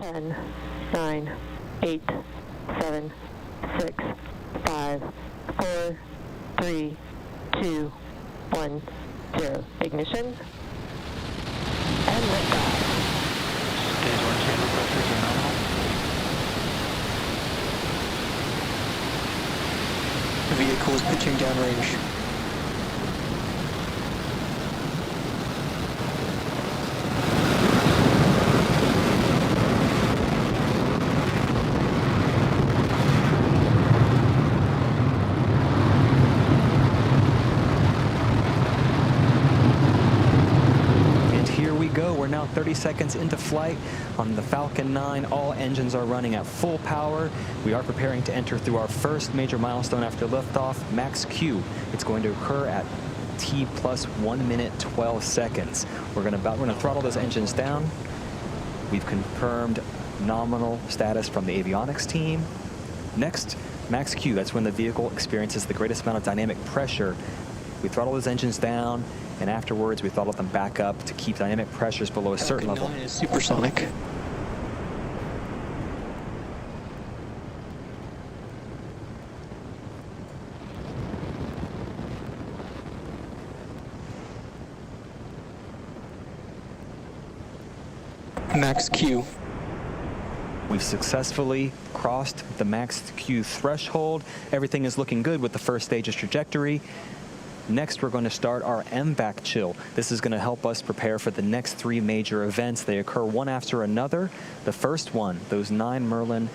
10, 9, 8, 7, 6, 5, 4, 3, 2, 1, 0. Ignition. And liftoff. Stage 1 chamber pressures are nominal. The vehicle is pitching downrange. We're now 30 seconds into flight on the Falcon 9. All engines are running at full power. We are preparing to enter through our first major milestone after liftoff, max Q. It's going to occur at T plus 1 minute 12 seconds. We're going to throttle those engines down. We've confirmed nominal status from the avionics team. Next, max Q. That's when the vehicle experiences the greatest amount of dynamic pressure. We throttle those engines down, and afterwards we throttle them back up to keep dynamic pressures below a certain level. Falcon 9 is supersonic. Max Q. We've successfully crossed the max Q threshold. Everything is looking good with the first stage's trajectory. Next, we're going to start our MVAC chill. This is going to help us prepare for the next 3 major events. They occur one after another. The first one, those 9 Merlin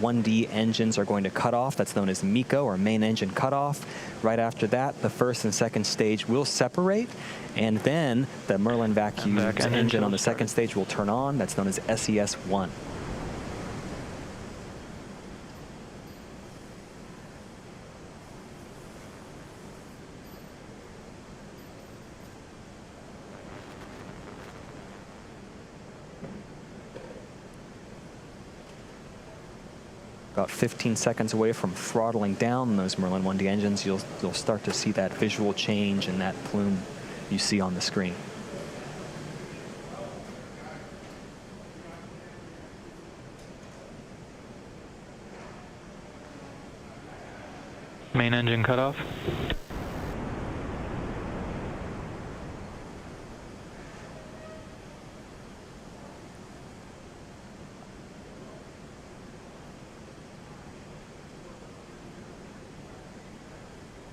1D engines are going to cut off. That's known as MECO, or main engine cutoff. Right after that, the first and second stage will separate, and then the Merlin vacuum engine on the second stage will turn on. That's known as SES-1. About 15 seconds away from throttling down those Merlin 1D engines, you'll start to see that visual change in that plume you see on the screen. Main engine cutoff.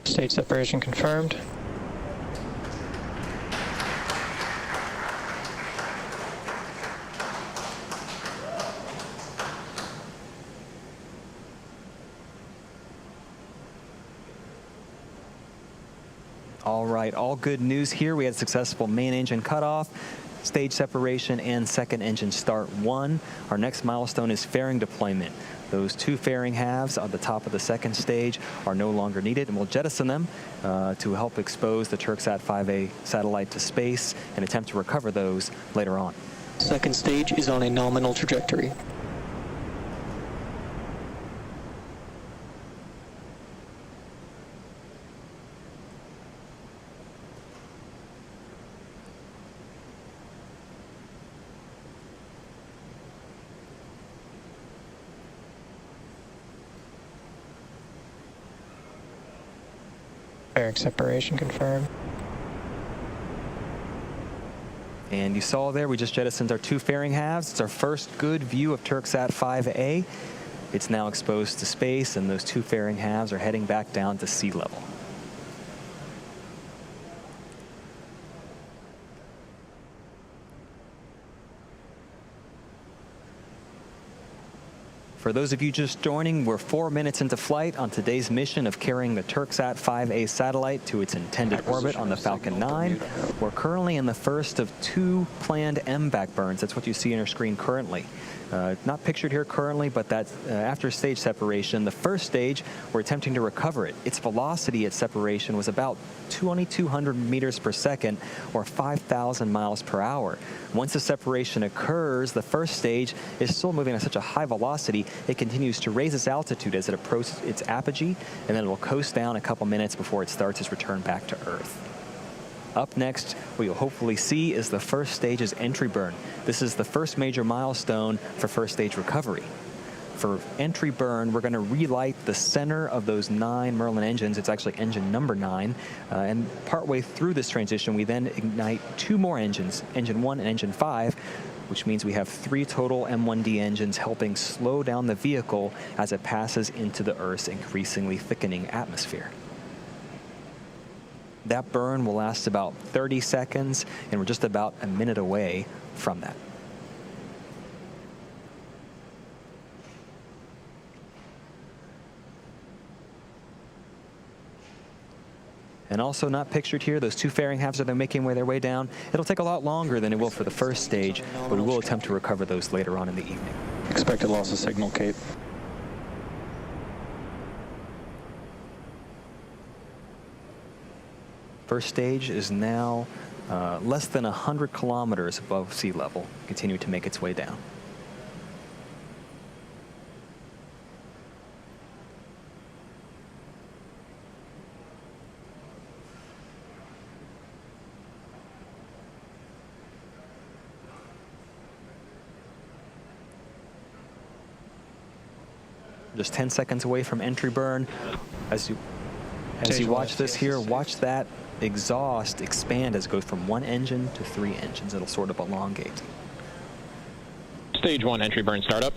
Stage separation confirmed. All right, all good news here. We had successful main engine cutoff, stage separation, and second engine start 1. Our next milestone is fairing deployment. Those 2 fairing halves on the top of the second stage are no longer needed, and we'll jettison them to help expose the Turksat 5A satellite to space and attempt to recover those later on. Second stage is on a nominal trajectory. Fairing separation confirmed. And you saw there, we just jettisoned our 2 fairing halves. It's our first good view of Turksat 5A. It's now exposed to space, and those 2 fairing halves are heading back down to sea level. For those of you just joining, we're 4 minutes into flight on today's mission of carrying the Turksat 5A satellite to its intended orbit on the Falcon 9. We're currently in the first of 2 planned MVAC burns. That's what you see on your screen currently. Not pictured here currently, but that's after stage separation. The first stage, we're attempting to recover it. Its velocity at separation was about 2,200 meters per second, or 5,000 miles per hour. Once the separation occurs, the first stage is still moving at such a high velocity, it continues to raise its altitude as it approaches its apogee, and then it will coast down a couple minutes before it starts its return back to Earth. Up next, what you'll hopefully see is the first stage's entry burn. This is the first major milestone for first stage recovery. For entry burn, we're going to relight the center of those 9 Merlin engines. It's actually engine number 9. And partway through this transition, we then ignite 2 more engines, engine 1 and engine 5, which means we have 3 total M1D engines helping slow down the vehicle as it passes into the Earth's increasingly thickening atmosphere. That burn will last about 30 seconds, and we're just about a minute away from that. And also not pictured here, those 2 fairing halves that are making their way down. It'll take a lot longer than it will for the first stage, but we will attempt to recover those later on in the evening. Expected loss of signal, Cape. First stage is now less than 100 kilometers above sea level, continuing to make its way down. Just 10 seconds away from entry burn. As you watch this here, watch that exhaust expand as it goes from 1 engine to 3 engines. It'll sort of elongate. Stage 1 entry burn startup.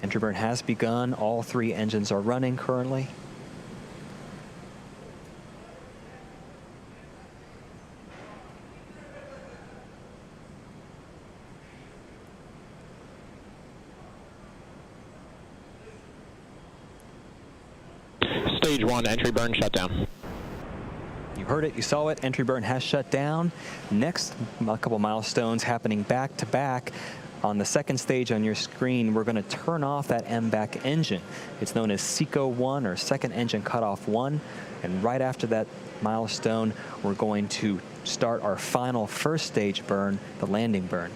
Entry burn has begun. All 3 engines are running currently. Stage 1 entry burn shut down. You heard it, you saw it. Entry burn has shut down. Next, a couple milestones happening back to back. On the second stage on your screen, we're going to turn off that MBAC engine. It's known as SECO 1, or second engine cutoff 1. And right after that milestone, we're going to start our final first stage burn, the landing burn,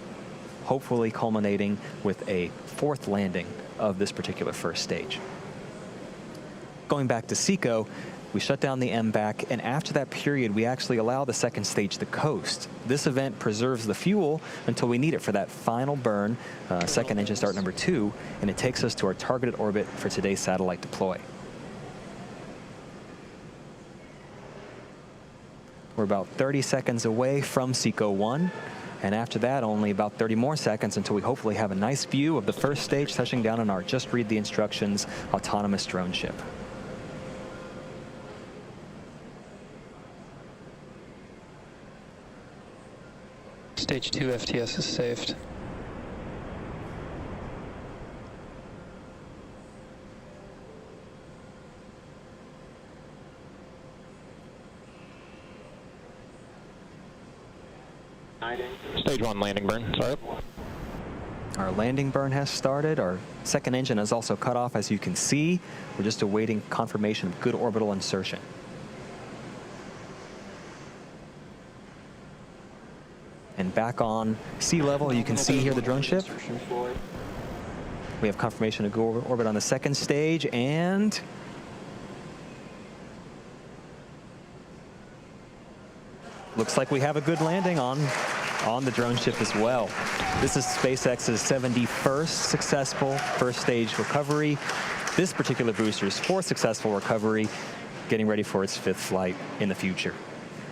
hopefully culminating with a 4th landing of this particular first stage. Going back to SECO, we shut down the MBAC, and after that period, we actually allow the second stage to coast. This event preserves the fuel until we need it for that final burn, second engine start number 2, and it takes us to our targeted orbit for today's satellite deploy. We're about 30 seconds away from SECO 1, and after that, only about 30 more seconds until we hopefully have a nice view of the first stage touching down on our Just Read the Instructions autonomous drone ship. Stage 2 FTS is saved. Stage 1 landing burn startup. Our landing burn has started. Our second engine is also cut off, as you can see. We're just awaiting confirmation of good orbital insertion. And back on sea level, you can see here the drone ship. We have confirmation of good orbit on the second stage, and looks like we have a good landing on the drone ship as well. This is SpaceX's 71st successful first stage recovery. This particular booster's 4th successful recovery, getting ready for its 5th flight in the future.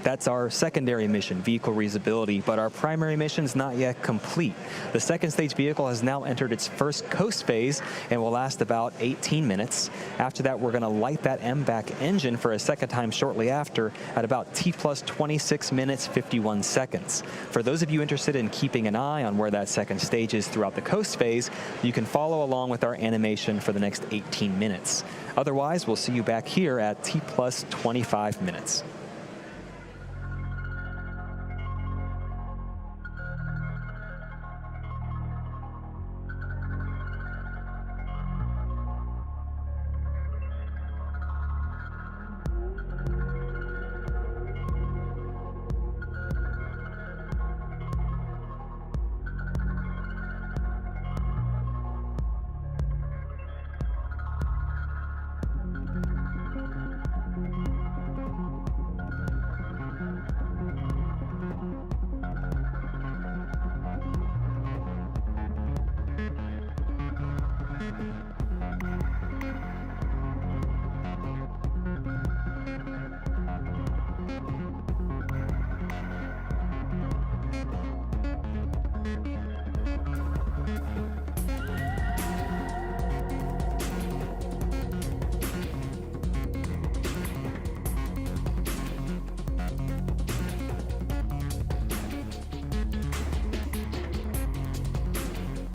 That's our secondary mission, vehicle reusability, but our primary mission is not yet complete. The second stage vehicle has now entered its first coast phase and will last about 18 minutes. After that, we're going to light that MBAC engine for a second time shortly after at about T plus 26 minutes, 51 seconds. For those of you interested in keeping an eye on where that second stage is throughout the coast phase, you can follow along with our animation for the next 18 minutes. Otherwise, we'll see you back here at T plus 25 minutes.